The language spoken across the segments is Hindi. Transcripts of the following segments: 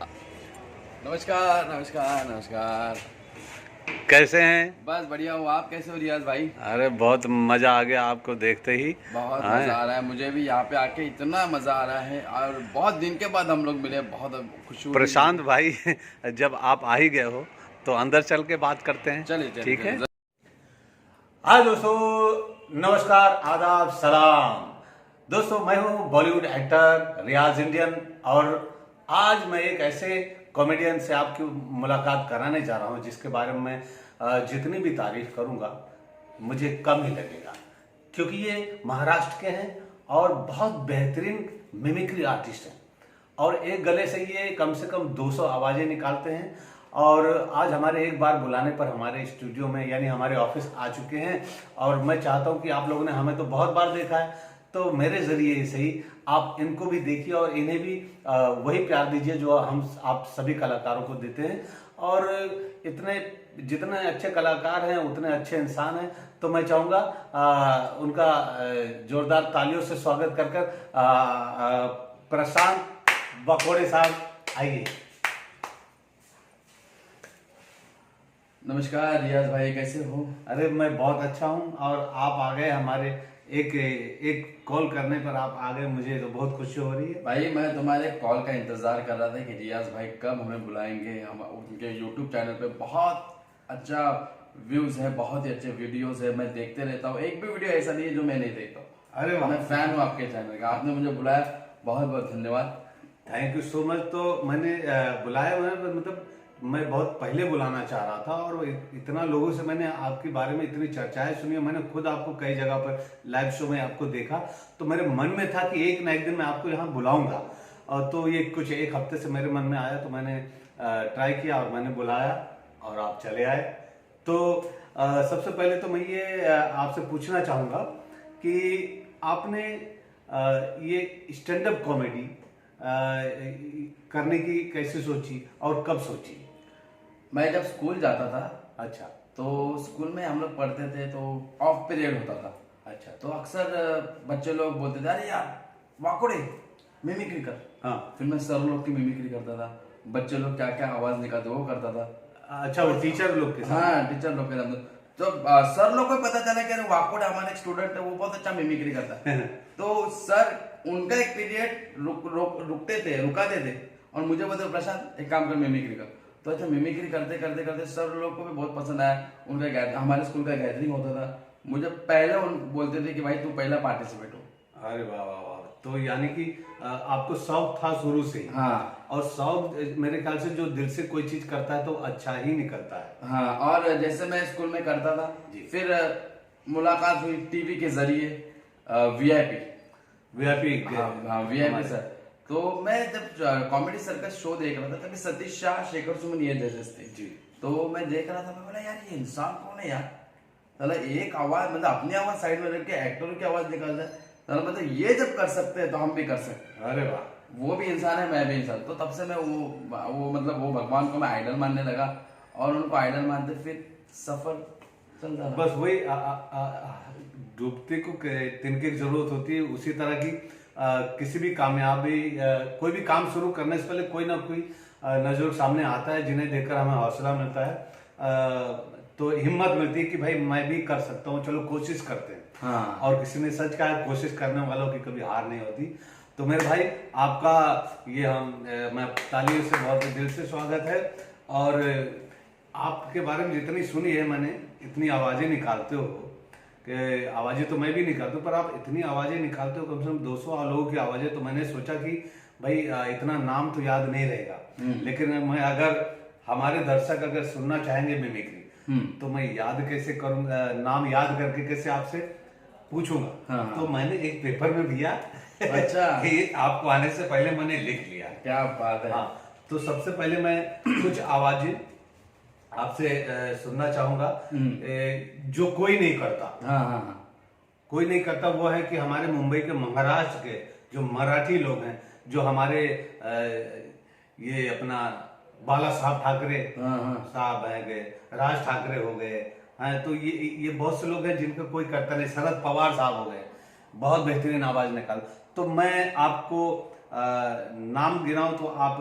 नमस्कार नमस्कार नमस्कार। कैसे हैं? बस बढ़िया हूँ। आप कैसे हो रियाज भाई? अरे बहुत मजा आ गया आपको देखते ही। बहुत मज़ा हाँ, आ रहा है मुझे भी, यहाँ पे आके इतना मज़ा आ रहा है और बहुत दिन के बाद हम लोग मिले, बहुत खुशी हुई प्रशांत मुझे। भाई जब आप आ ही गए हो तो अंदर चल के बात करते हैं। चलिए चलिए ठीक है। चलिए। हाँ दोस्तों, नमस्कार, आदाब, सलाम। दोस्तों, मैं हूँ बॉलीवुड एक्टर रियाज इंडियन और आज मैं एक ऐसे कॉमेडियन से आपकी मुलाकात कराने जा रहा हूँ जिसके बारे में मैं जितनी भी तारीफ करूँगा मुझे कम ही लगेगा, क्योंकि ये महाराष्ट्र के हैं और बहुत बेहतरीन मिमिक्री आर्टिस्ट हैं और एक गले से ये कम से कम 200 आवाजें निकालते हैं। और आज हमारे एक बार बुलाने पर हमारे स्टूडियो में यानी हमारे ऑफिस आ चुके हैं और मैं चाहता हूं कि आप लोगों ने हमें तो बहुत बार देखा है, तो मेरे जरिए से ही आप इनको भी देखिए और इन्हें भी वही प्यार दीजिए जो आप सभी कलाकारों को देते हैं। और इतने जितने अच्छे कलाकार हैं उतने अच्छे इंसान हैं, तो मैं चाहूँगा उनका जोरदार तालियों से स्वागत कर प्रशांत बकोड़े साहब, आइए। नमस्कार रियाज भाई, कैसे हो? अरे मैं बहुत अच्छा हूँ और आप आ गए हमारे एक एक कॉल करने पर आप आ गए, मुझे तो बहुत खुशी हो रही है। भाई मैं तुम्हारे कॉल का इंतज़ार कर रहा था कि रियाज भाई कब हमें बुलाएंगे। हम उनके यूट्यूब चैनल पे बहुत अच्छा व्यूज़ है, बहुत ही अच्छे वीडियोज़ है, मैं देखते रहता हूँ। एक भी वीडियो ऐसा नहीं है जो मैं नहीं देखता हूँ। अरे वाह, मैं फ़ैन हूँ आपके चैनल का, आपने मुझे बुलाया, बहुत बहुत धन्यवाद। Thank you so much. तो मैंने बुलाया हुआ है, मतलब मैं बहुत पहले बुलाना चाह रहा था और इतना लोगों से मैंने आपके बारे में इतनी चर्चाएं सुनी और मैंने खुद आपको कई जगह पर लाइव शो में आपको देखा, तो मेरे मन में था कि एक ना एक दिन मैं आपको यहाँ बुलाऊंगा। और तो ये कुछ एक हफ्ते से मेरे मन में आया, तो मैंने ट्राई किया और मैंने बुलाया और आप चले आए। तो सबसे पहले तो मैं ये आपसे पूछना चाहूँगा कि आपने ये स्टैंड अप कॉमेडी करने की कैसे सोची और कब सोची? मैं जब स्कूल जाता था, अच्छा तो स्कूल में हम लोग पढ़ते थे तो ऑफ पीरियड होता था। अच्छा। तो अक्सर बच्चे लोग बोलते थे, अरे यार वाकोड़े मिमिक्री कर। हाँ फिर मैं सर लोग की मिमिक्री करता था, बच्चे लोग क्या क्या आवाज निकालते वो करता था। अच्छा, वो टीचर लोग के साथ? हाँ, टीचर लोग के साथ। तो सर लोग को पता चला कि अरे वाकोड़े हमारा एक स्टूडेंट है, वो बहुत अच्छा मिमिक्री करता है। तो सर उनका एक पीरियड रुकाते थे और मुझे बोलते, प्रशांत एक काम कर मिमिक्री कर। तो अच्छा मिमिक्री करते करते करते सर लोग को भी बहुत पसंद आया। उनका हमारे स्कूल का गैदरिंग होता था, मुझे पहले उन बोलते थे कि भाई तू पहला पार्टिसिपेट हो। अरे वाह वाह वाह। तो यानी कि आपको शौक था शुरू से ही। हाँ और शौक मेरे ख्याल से जो दिल से कोई चीज करता है तो अच्छा ही निकलता है। हाँ। और जैसे मैं स्कूल में करता था, फिर मुलाकात हुई टीवी के जरिए, वीआईपी। वीआईपी? हाँ वीआईपी सर। तो मैं जब कॉमेडी सर्कस शो देख रहा था, तभी सतीश शाह, शेखर सुमन ये जजेस थे जी। तो मैं देख रहा था, मैं बोला यार ये इंसान कौन है यार, साला एक आवाज मतलब अपनी आवाज साइड में रख के एक्टरों की आवाज निकालता है, साला मतलब ये जब कर सकते हैं तो हम भी कर सकते हैं। अरे वाह। वो भी इंसान है, मैं भी इंसान। तो तब से मैं वो मतलब वो भगवान को मैं आइडल मानने लगा और उनको आइडल मानते फिर सफर चलता रहा। बस वही डूबते को तिनके की जरूरत होती है, उसी तरह की किसी भी कामयाबी कोई भी काम शुरू करने से पहले कोई ना कोई नजर सामने आता है जिन्हें देखकर हमें हौसला मिलता है, तो हिम्मत मिलती है कि भाई मैं भी कर सकता हूँ, चलो कोशिश करते हैं। हाँ। और किसी ने सच कहा, कोशिश करने वालों की कभी हार नहीं होती। तो मेरे भाई आपका ये मैं तालियों से बहुत दिल से स्वागत है। और आपके बारे में जितनी सुनी है मैंने, इतनी आवाजें निकालते हो कि आवाजें तो मैं भी निकालता हूँ, पर आप इतनी आवाजें निकालते हो, कम से कम 200 लोगों की आवाजें। तो मैंने सोचा कि भाई इतना नाम तो याद नहीं रहेगा, लेकिन मैं अगर हमारे दर्शक अगर सुनना चाहेंगे मिमिक्री, तो मैं याद कैसे करूंगा, नाम याद करके कैसे आपसे पूछूंगा। हाँ। तो मैंने एक पेपर में दिया। अच्छा। कि आपको आने से पहले मैंने लिख लिया। क्या बात है। हाँ, तो सबसे पहले मैं कुछ आवाजें आपसे सुनना चाहूंगा जो कोई नहीं करता। हाँ हाँ हाँ। कोई नहीं करता वो है कि हमारे मुंबई के, महाराष्ट्र के जो मराठी लोग हैं, जो हमारे ये अपना बाला साहब ठाकरे साहब हैं गए, राज ठाकरे हो गए हैं, तो ये बहुत से लोग हैं जिनका कोई करता नहीं। शरद पवार साहब हो गए, बहुत बेहतरीन आवाज निकाल। तो मैं आपको नाम गिनाऊं तो आप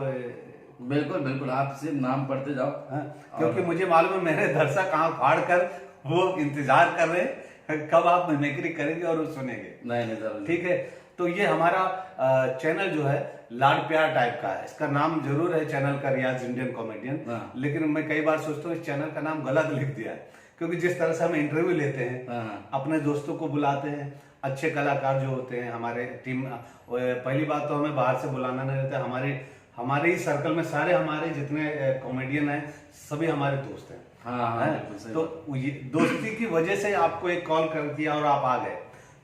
बिल्कुल बिल्कुल, आप सिर्फ नाम पढ़ते जाओ। हाँ, क्योंकि मुझे मालूम है मेरे दर्शक आंख फाड़ कर वो इंतजार कर रहे हैं कब आप मिमिक्री करेंगे और वो सुनेंगे। नहीं नहीं जरूर। ठीक है, तो ये हमारा चैनल जो है लाड प्यार टाइप का है। इसका नाम जरूर है चैनल का रियाज इंडियन कॉमेडियन, हाँ। लेकिन मैं कई बार सोचता हूँ इस चैनल का नाम गलत लिख दिया है, क्योंकि जिस तरह से हम इंटरव्यू लेते हैं, हाँ। अपने दोस्तों को बुलाते हैं, अच्छे कलाकार जो होते हैं हमारे टीम, पहली बात तो हमें बाहर से बुलाना नहीं रहता, हमारे ही सर्कल में सारे हमारे जितने कॉमेडियन हैं सभी हमारे दोस्त हैं। हाँ हाँ हैं? बिल्कुल सही तो ये दोस्ती की वजह से आपको एक कॉल कर दिया और आप आ गए,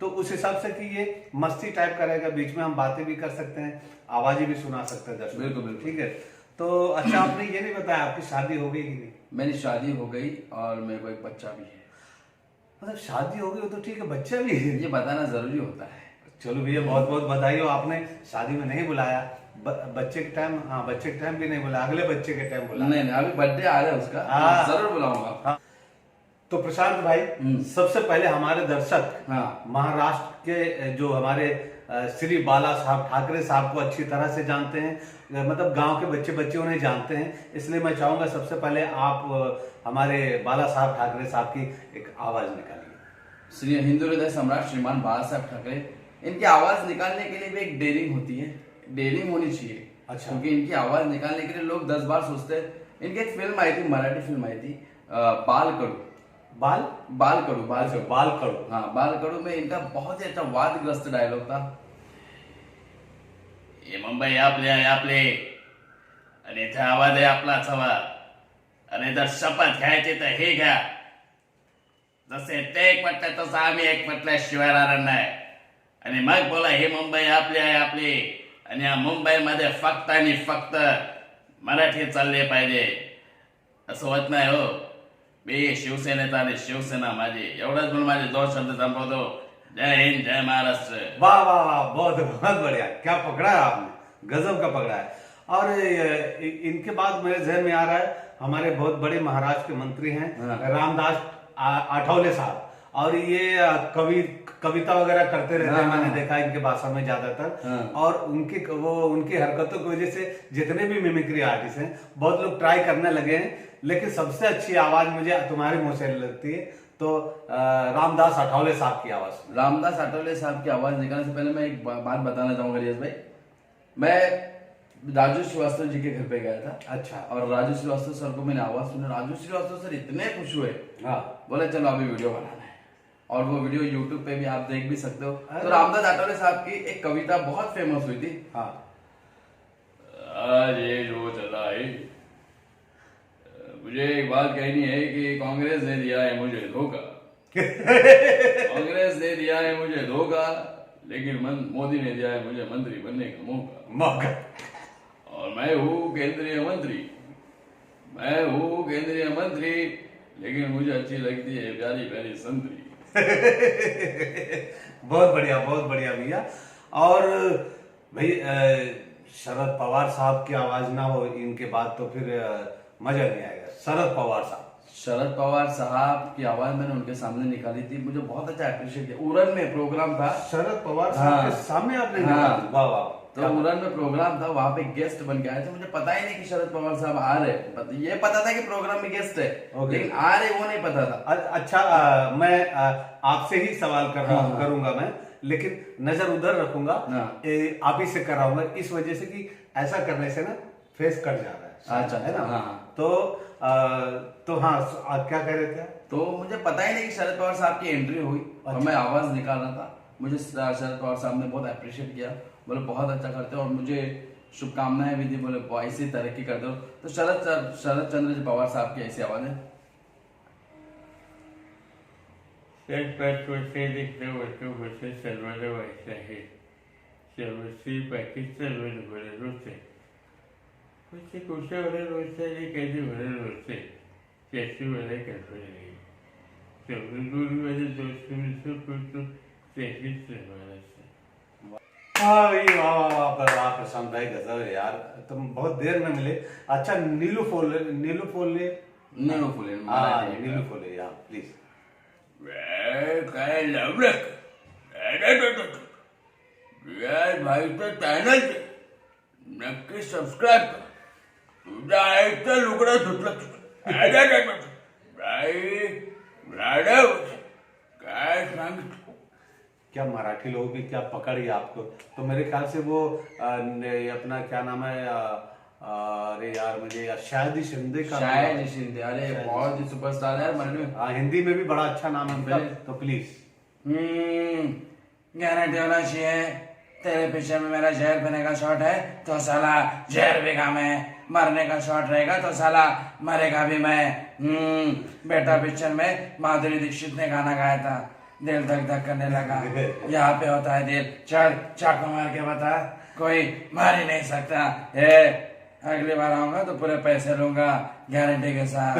तो उस हिसाब से कि ये मस्ती टाइप का रहेगा, बीच में हम बातें भी कर सकते हैं, आवाजें भी सुना सकते हैं दर्शकों। बिल्कुल, बिल्कुल। ठीक है, तो अच्छा आपने ये नहीं बताया आपकी शादी हो गई कि नहीं? मेरी शादी हो गई और मेरे को एक बच्चा भी है। मतलब शादी हो गई हो तो ठीक है, बच्चा भी है। ये बताना जरूरी होता है। चलो भैया बहुत बहुत बधाई हो, आपने शादी में नहीं बुलाया, बच्चे के टाइम, हाँ बच्चे के टाइम भी नहीं बुलाया, अगले बच्चे के टाइम बुलाया। नहीं नहीं, अभी बर्थडे आ रहा है उसका, हाँ। जरूर बुलाऊंगा। हाँ। तो प्रशांत भाई, सबसे पहले हमारे दर्शक हाँ। महाराष्ट्र के जो हमारे श्री बाला साहब ठाकरे साहब को अच्छी तरह से जानते हैं, मतलब गांव के बच्चे बच्चे उन्हें जानते हैं, इसलिए मैं चाहूंगा सबसे पहले आप हमारे बाला साहब ठाकरे साहब की एक आवाज निकालिए। श्री हिंदू हृदय सम्राट श्रीमान बाला साहब ठाकरे, इनकी आवाज निकालने के लिए भी एक डेयरिंग होती है, डेयरिंग होनी चाहिए। अच्छा। क्योंकि इनकी आवाज निकालने के लिए लोग 10 बार सोचते हैं। इनकी एक फिल्म आई थी, मराठी फिल्म आई थी, बाल कड़ू। बाल बाल कड़ू, बाल कड़ू। बाल करो। हाँ, बाल कड़ू में इनका बहुत ही अच्छा वादग्रस्त डायलॉग था। हे मुंबई आपले आहे आपले, आणि इथे आवाज आहे आपलाच हवा, आणि जर शपथ घ्यायची तर हे घ्या, जसे ते एक म्हटलं तसं आम्ही एक म्हटल्याशिवाय राहणार नाही. आणि मग बोला ही मुंबई आपली आहे आपली, आणि या मुंबईमध्ये फक्त आणि फक्त मराठी चालले पाहिजे. असं होत नाही हो. मी शिवसेनेचा आणि शिवसेना माझी, एवढंच म्हणून माझे 2 शब्द संपवतो. जय हिंद, जय महाराष्ट्र. वाह वाह वाह, बहुत बहुत बढ़िया, क्या पकड़ा है आपने, गजब का पकड़ा है। और इनके बाद मेरे जहन में आ रहा है हमारे बहुत बड़े महाराष्ट्र के मंत्री हैं, हाँ। रामदास आठवले साहब, और ये कविता वगैरह करते रहते हैं, हाँ। मैंने देखा इनके भाषण में ज्यादातर। हाँ। और उनकी हरकतों की वजह से जितने भी मिमिक्री आर्टिस्ट हैं बहुत लोग ट्राई करने लगे हैं, लेकिन सबसे अच्छी आवाज मुझे तुम्हारे मुंह से लगती है, तो रामदास आठवले साहब की आवाज। रामदास आठवले साहब की आवाज निकालने से पहले मैं एक बात बताना चाहूंगा रियाज भाई। मैं राजू श्रीवास्तव जी के घर पे गया था। अच्छा। और राजू श्रीवास्तव सर को मैंने आवाज सुना, राजू श्रीवास्तव सर इतने खुश हुए, हाँ। बोले चलो अभी वीडियो बनाना है, और वो वीडियो यूट्यूब पे भी आप देख भी सकते हो। अरे। तो रामदास आठवले साहब की एक कविता बहुत फेमस हुई थी। हाँ। आज ये जो चला है, मुझे एक बात कहनी है कि कांग्रेस ने दिया है मुझे धोखा। कांग्रेस ने दिया है मुझे धोखा, लेकिन मोदी ने दिया है मुझे मंत्री बनने का मौका। और मैं हूँ केंद्रीय मंत्री, लेकिन मुझे अच्छी लगती है प्यारी प्यारी संतरी। बहुत बढ़िया भैया। और भाई शरद पवार साहब की आवाज ना हो इनके बाद तो फिर मजा नहीं आएगा। शरद पवार साहब की आवाज मैंने उनके सामने निकाली थी, मुझे बहुत अच्छा अप्रिशिएट किया। उड़न में प्रोग्राम था, शरद पवार साहब हाँ। के सामने आपने हाँ। निकाली? वाह वाह। तो उड़न में प्रोग्राम था, वहां पे गेस्ट बन के आए थे। मुझे पता ही नहीं कि शरद पवार साहब आ रहे, ये पता था कि प्रोग्राम में गेस्ट है, ओके। लेकिन आ रहे वो नहीं पता था। अच्छा, मैं आपसे ही सवाल हाँ। करूंगा मैं, लेकिन नजर उधर रखूंगा, हाँ। आप ही से कराऊंगा, इस वजह से कि ऐसा करने से ना फेस कट जा रहा है। अच्छा, है ना? हाँ। तो हाँ, आप क्या कह रहे थे? तो मुझे पता ही नहीं कि शरद पवार साहब की एंट्री हुई, और अच्छा। मैं आवाज निकाल रहा था। मुझे शरद पवार साहब ने बहुत अप्रिशिएट किया, बोले बहुत अच्छा करते हो, और मुझे शुभकामनाएं भी दी, बोले ऐसी तरक्की करते हो। तो शरद चंद्र जी पवार साहब की ऐसी आवाज है। से देखते वस्तू बसे सर्वाला व्हायचं आहे, सर्वस्वी बाकी सर्व भरल होते, कुठे कुठे भरल होते आणि कधी भरल होते, त्याची मला कल्पना नाही. सर्वगुरुवारी दोस्तों त्याचीच सर्वाला हाँ भाई, वाह वाह वाह, वाह प्रशांत भाई, गजब है यार, तुम बहुत देर में मिले। अच्छा, नीलू फोले नीलू फुले, हाँ, नीलू फोले, या प्लीज। काय लवलक रियाज भाईचं चॅनल नक्की सबस्क्राईब कर जायचं लुगडं धुतलं काय सांगितलं. क्या मराठी लोगों की क्या पकड़ है आपको. तो मेरे ख्याल से वो ये अपना क्या नाम है अरे यार मुझे शायद शिंदे का. शायद शिंदे, अरे बहुत ही सुपरस्टार है मरने. हिंदी में भी बड़ा अच्छा नाम है उनका. तो प्लीज गारंटी होना चाहिए. तेरे पीछे में मेरा जहर पीने का शॉट है तो साला जहर पीगा मैं. मरने का शॉट रहेगा तो साला मरेगा भी मैं. बेटा पिक्चर में माधुरी दीक्षित ने गाना गाया था. दिल धक धक करने लगा, यहाँ पे होता है दिल. चल चाकू मार के बता, कोई मार ही नहीं सकता. अगली बार आऊंगा तो पूरे पैसे लूंगा गारंटी के साथ.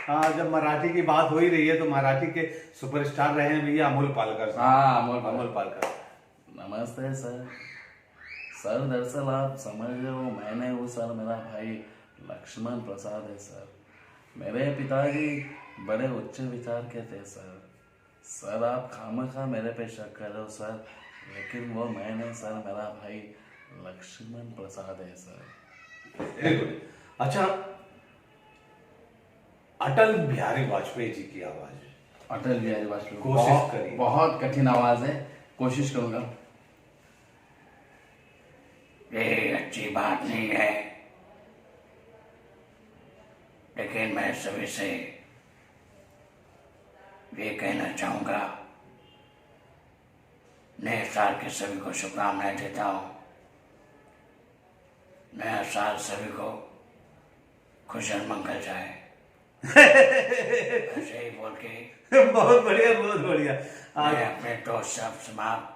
हाँ, जब मराठी की बात हो ही रही है तो मराठी के सुपरस्टार रहे हैं भैया अमोल पालकर. हाँ, अमोल पालकर. नमस्ते सर. सर दरअसल आप समझ रहे हो, मैंने वो सर मेरा भाई लक्ष्मण प्रसाद है सर. मेरे पिताजी बड़े उच्च विचार के थे सर. सर आप खामखा मेरे पे शक कर रहे हो सर, लेकिन वो मैं नहीं सर, मेरा भाई लक्ष्मण प्रसाद है सर. अच्छा, अटल बिहारी वाजपेयी जी की आवाज. अटल बिहारी वाजपेयी कोशिश करिए. बहुत कठिन आवाज है, कोशिश करूंगा. ये अच्छी बात नहीं है, लेकिन मैं सभी से ये कहना चाहूंगा, नए साल के सभी को शुभकामनाएं देता हूं. नया साल सभी को खुशहाल मंगल जाए. ऐसे ही बोल के बहुत बढ़िया, बहुत बढ़िया. मैं अपने तो सब समाप्त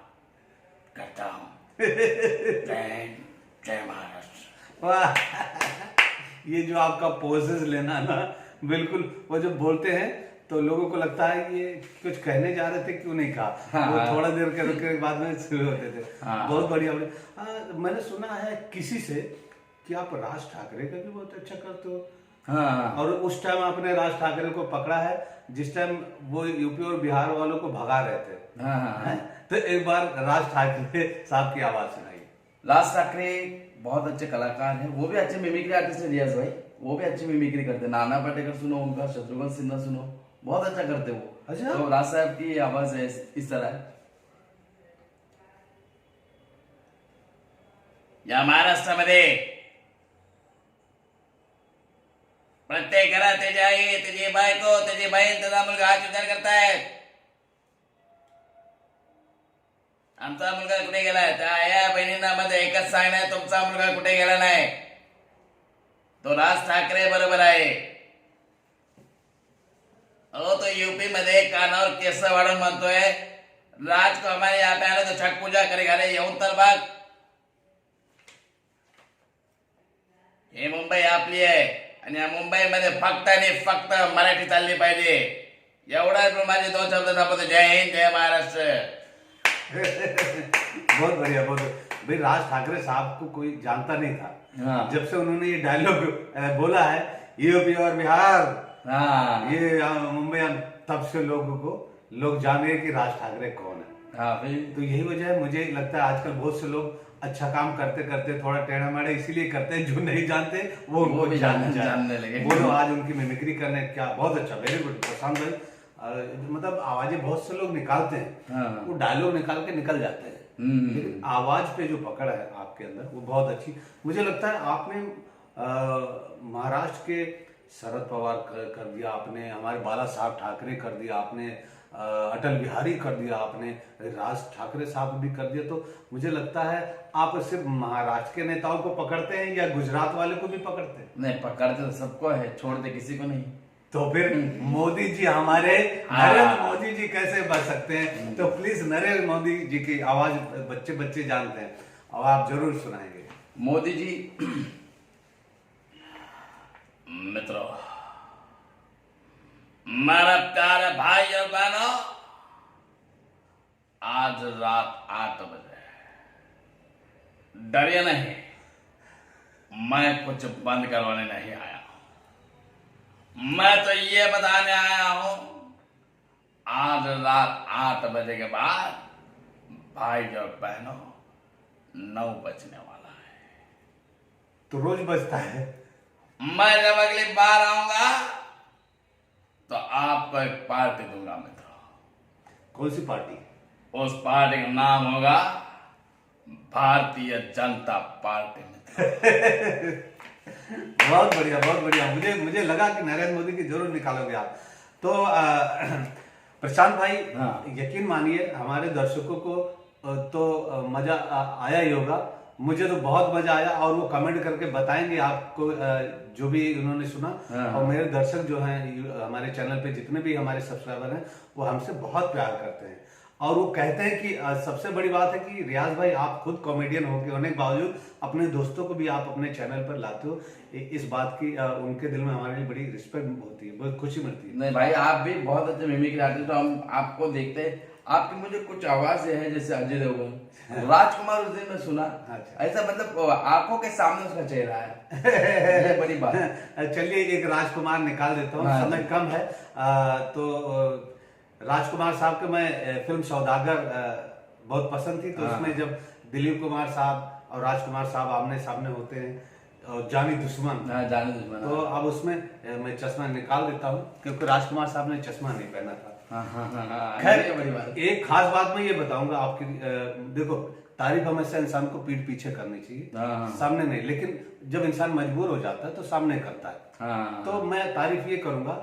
करता हूँ. जय हिंद, जय महाराष्ट्र. वाह, ये जो आपका पोजेस लेना ना, बिल्कुल वो जब बोलते हैं तो लोगों को लगता है ये कुछ कहने जा रहे थे, क्यों नहीं कहा. हाँ, वो थोड़ा देर के बाद में शुरू होते थे. हाँ, बहुत बढ़िया. मैंने सुना है किसी से कि आप राज ठाकरे का भी बहुत अच्छा करते हो. हाँ, और उस टाइम आपने राज ठाकरे को पकड़ा है जिस टाइम वो यूपी और बिहार वालों को भगा रहे थे. हाँ, हाँ. तो एक बार राज ठाकरे साहब की आवाज सुनाई. राज ठाकरे बहुत अच्छे कलाकार हैं, वो भी अच्छे मिमिक्री आर्टिस्ट है. रियाज भाई वो भी अच्छी मिमिक्री करते हैं. नाना पाटेकर सुनो उनका, शत्रुघ्न सिन्हा सुनो, बहुत अच्छा करते वो. अच्छा? तो राज साहब की आवाज है इस तरह है. या महाराष्ट्रामध्ये प्रत्येक घरात त्याची आई, त्याची बायको, त्याची बहीण, त्याचा मुलगा हाच विचार करतायत, आमचा मुलगा कुठे गेलाय. त्या या बहिणींना मध्ये एकच सांगणार, तुमचा मुलगा कुठे गेला नाही. तो राज ठाकरे बरोबर आहे. अहो तो यूपी मध्ये कानावर केस वाढून म्हणतोय, राज को हमारे यहाँ पे आने तो छठ पूजा करेगा. रे येऊन तर बघ. हे मुंबई आपली आहे आणि या मुंबईमध्ये फक्त आणि फक्त मराठी चालली पाहिजे. एवढाच माझे दोन शब्द दाखवतो. जय हिंद, जय महाराष्ट्र. बहुत बढ़िया, बहुत. भाई राज ठाकरे साहब को कोई जानता नहीं था. हाँ. जब से उन्होंने ये डायलॉग बोला है, यूपी और बिहार, हाँ, ये मुंबई, तब से लोग जान गए कि राज ठाकरे कौन है. हाँ भाई. तो यही वजह है, मुझे लगता है आजकल बहुत से लोग अच्छा काम करते करते थोड़ा टेढ़ा मेढ़ा इसीलिए करते हैं, जो नहीं जानते वो वो भी जानने लगे. वो लोग आज उनकी मिमिक्री करने. क्या बहुत अच्छा, वेरी गुड प्रशांत भाई. मतलब आवाजें बहुत से लोग निकालते हैं. हाँ. वो डायलॉग निकाल के निकल जाते हैं, लेकिन आवाज पे जो पकड़ है आपके अंदर वो बहुत अच्छी. मुझे लगता है आपने महाराष्ट्र के शरद पवार कर दिया आपने, हमारे बाला साहब ठाकरे कर दिया आपने, अटल बिहारी कर दिया आपने, राज ठाकरे साहब भी कर दिया. तो मुझे लगता है आप सिर्फ महाराष्ट्र के नेताओं को पकड़ते हैं या गुजरात वाले को भी पकड़ते हैं? नहीं, पकड़ते तो सबको है, छोड़ते किसी को नहीं. तो फिर मोदी जी हमारे नरेंद्र मोदी जी कैसे बच सकते हैं? तो प्लीज नरेंद्र मोदी जी की आवाज बच्चे बच्चे जानते हैं और आप जरूर सुनाएंगे. मोदी जी. मित्रों, मेरा प्यारे भाई और बहनों, आज रात 8 बजे डरिए नहीं, मैं कुछ बंद करवाने नहीं आया. मैं तो ये बताने आया हूं, आज रात 8 बजे के बाद भाई और बहनों 9 बजने वाला है. तो रोज बजता है। मैं जब अगली बार आऊंगा तो आपको एक पार्टी दूंगा मित्रों। कौन सी पार्टी? उस पार्टी का नाम होगा भारतीय जनता पार्टी मित्रों। बहुत बढ़िया, बहुत बढ़िया। मुझे लगा कि नरेंद्र मोदी की जरूर निकालोगे आप। तो प्रशांत भाई, हाँ। यकीन मानिए हमारे दर्शकों को तो मजा आया ही होगा। मुझे तो बहुत मजा आया, और वो कमेंट करके बताएंगे आपको जो भी उन्होंने सुना। हाँ। और मेरे दर्शक जो हैं हमारे चैनल पे जितने भी हमारे सब्सक्राइबर हैं वो हमसे बहुत प्यार करते हैं, और वो कहते हैं कि सबसे बड़ी बात है कि रियाज भाई आप खुद कॉमेडियन होने के बावजूद अपने दोस्तों को भी आप अपने चैनल पर लाते हो। इस बात की उनके दिल में हमारे लिए बड़ी रिस्पेक्ट होती है, बहुत खुशी मिलती है। नहीं भाई, आप भी बहुत अच्छे मिमिक्री आर्टिस्ट, तो हम आपको देखते हैं। आपकी मुझे कुछ आवाजें हैं जैसे अजय देवगन, राजकुमार उस दिन में सुना। अच्छा। ऐसा मतलब आंखों के सामने उसका चेहरा है। ये बड़ी बात है। चलिए एक राजकुमार निकाल देता हूँ, हाँ। समय कम है। तो राजकुमार साहब के मैं फिल्म सौदागर बहुत पसंद थी। तो हाँ। उसमें जब दिलीप कुमार साहब और राजकुमार साहब आमने सामने होते हैं, और जानी दुश्मन, जाने दुश्मन। तो अब उसमें मैं चश्मा निकाल देता हूँ क्योंकि राजकुमार साहब ने चश्मा नहीं पहना था। खैर, ये बड़ी बात है। एक खास बात मैं ये बताऊंगा आपकी। देखो, तारीफ हमेशा इंसान को पीठ पीछे करनी चाहिए, हाँ। सामने नहीं। लेकिन जब इंसान मजबूर हो जाता है तो सामने करता है। हाँ। तो मैं तारीफ ये करूंगा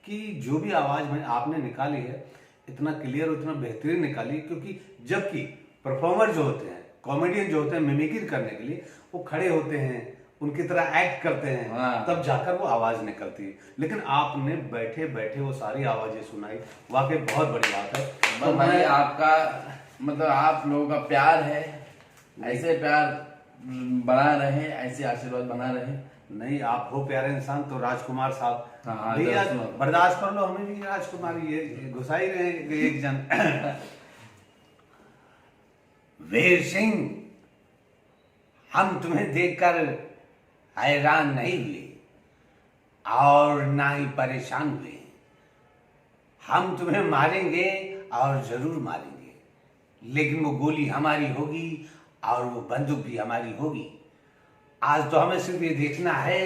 कि जो भी आवाज में आपने निकाली है इतना क्लियर, इतना बेहतरीन निकाली, क्योंकि जबकि परफॉर्मर जो होते हैं, कॉमेडियन जो होते हैं, मिमिक्री करने के लिए वो खड़े होते हैं, उनकी तरह एक्ट करते हैं, हाँ। तब जाकर वो आवाज निकलती है। लेकिन आपने बैठे बैठे वो सारी आवाजें सुनाई, वाकई बहुत बड़ी बात है। तो भाई आपका मतलब आप लोगों का प्यार है, ऐसे प्यार बना रहे, ऐसे आशीर्वाद बना रहे। नहीं, आप हो प्यारे इंसान तो राजकुमार साहब हाँ, भैया जरूर। बर्दाश्त कर लो, हमें भी राजकुमार ये घुसा ही रहे एक जन। वीर सिंह, हम तुम्हें देखकर हैरान नहीं हुए और ना ही परेशान हुए। हम तुम्हें मारेंगे और जरूर मारेंगे, लेकिन वो गोली हमारी होगी और वो बंदूक भी हमारी होगी। आज तो हमें सिर्फ ये देखना है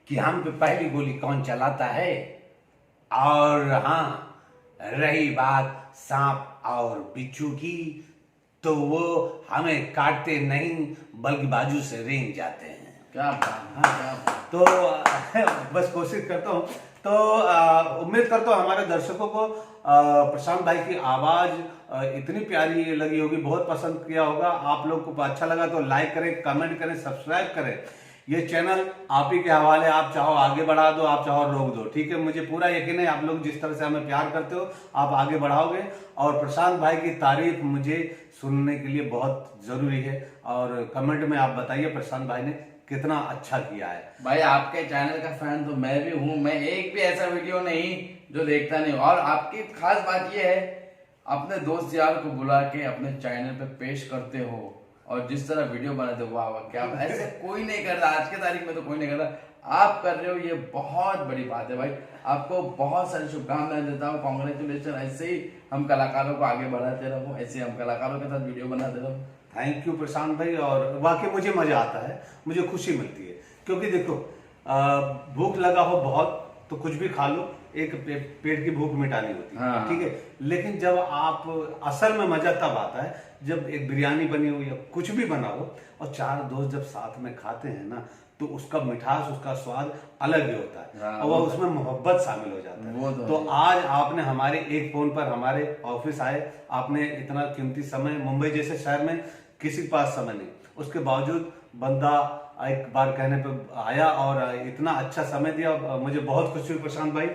कि हम पे पहली गोली कौन चलाता है। और हाँ, रही बात सांप और बिच्छू की, तो वो हमें काटते नहीं बल्कि बाजू से रेंग जाते हैं। क्या बात है, क्या बात। तो बस कोशिश करता हूँ। तो उम्मीद करता हूँ हमारे दर्शकों को प्रशांत भाई की आवाज इतनी प्यारी लगी होगी, बहुत पसंद किया होगा। आप लोग को अच्छा लगा तो लाइक करें, कमेंट करें, सब्सक्राइब करें। ये चैनल आप ही के हवाले, आप चाहो आगे बढ़ा दो, आप चाहो रोक दो, ठीक है। मुझे पूरा यकीन है आप लोग जिस तरह से हमें प्यार करते हो आप आगे बढ़ाओगे। और प्रशांत भाई की तारीफ मुझे सुनने के लिए बहुत जरूरी है। और कमेंट में आप बताइए प्रशांत भाई ने कितना अच्छा किया है। भाई आपके चैनल का फैन तो मैं भी हूँ। मैं एक भी ऐसा वीडियो नहीं जो देखता नहीं हूँ। और आपकी खास बात यह है, अपने दोस्त यार को बुला के अपने चैनल पे पेश करते हो, और जिस तरह वीडियो बनाते हो, वाह वाह, क्या ऐसे कोई नहीं करता। आज के तारीख में तो कोई नहीं करता, आप कर रहे हो, ये बहुत बड़ी बात है भाई। आपको बहुत सारी शुभकामनाएं देता हूँ, कांग्रेचुलेशन। ऐसे ही हम कलाकारों को आगे बढ़ाते रहो, ऐसे हम कलाकारों के साथ वीडियो बनाते रहो। थैंक यू प्रशांत भाई। और वाकई मुझे मजा आता है, मुझे खुशी मिलती है, क्योंकि देखो भूख लगा हो बहुत तो कुछ भी खा लो, एक पेट की भूख मिटानी होती है, हाँ। ठीक है। लेकिन जब आप असल में मजा तब आता है जब एक बिरयानी बनी हो या कुछ भी बना हो और चार दोस्त जब साथ में खाते हैं ना, तो उसका मिठास, उसका स्वाद अलग ही होता है। हाँ, और उसमें मोहब्बत शामिल हो जाता है। वो तो आज आपने हमारे एक फोन पर हमारे ऑफिस आए, आपने इतना कीमती समय, मुंबई जैसे शहर में किसी के पास समय नहीं, उसके बावजूद बंदा एक बार कहने पे आया और इतना अच्छा समय दिया। मुझे बहुत खुशी हुई प्रशांत भाई।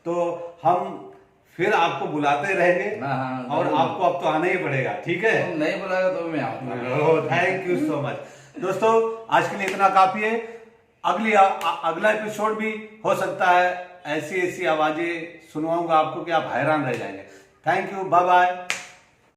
तो हम फिर आपको बुलाते रहेंगे। हाँ, और आपको अब तो आना ही पड़ेगा, ठीक है। तुम नहीं बुलाएगा तो मैं आऊंगा। थैंक यू सो मच दोस्तों, आज के लिए इतना काफी है। अगला एपिसोड भी हो सकता है ऐसी ऐसी आवाजें सुनवाऊंगा आपको कि आप हैरान रह जाएंगे। Thank you, bye bye.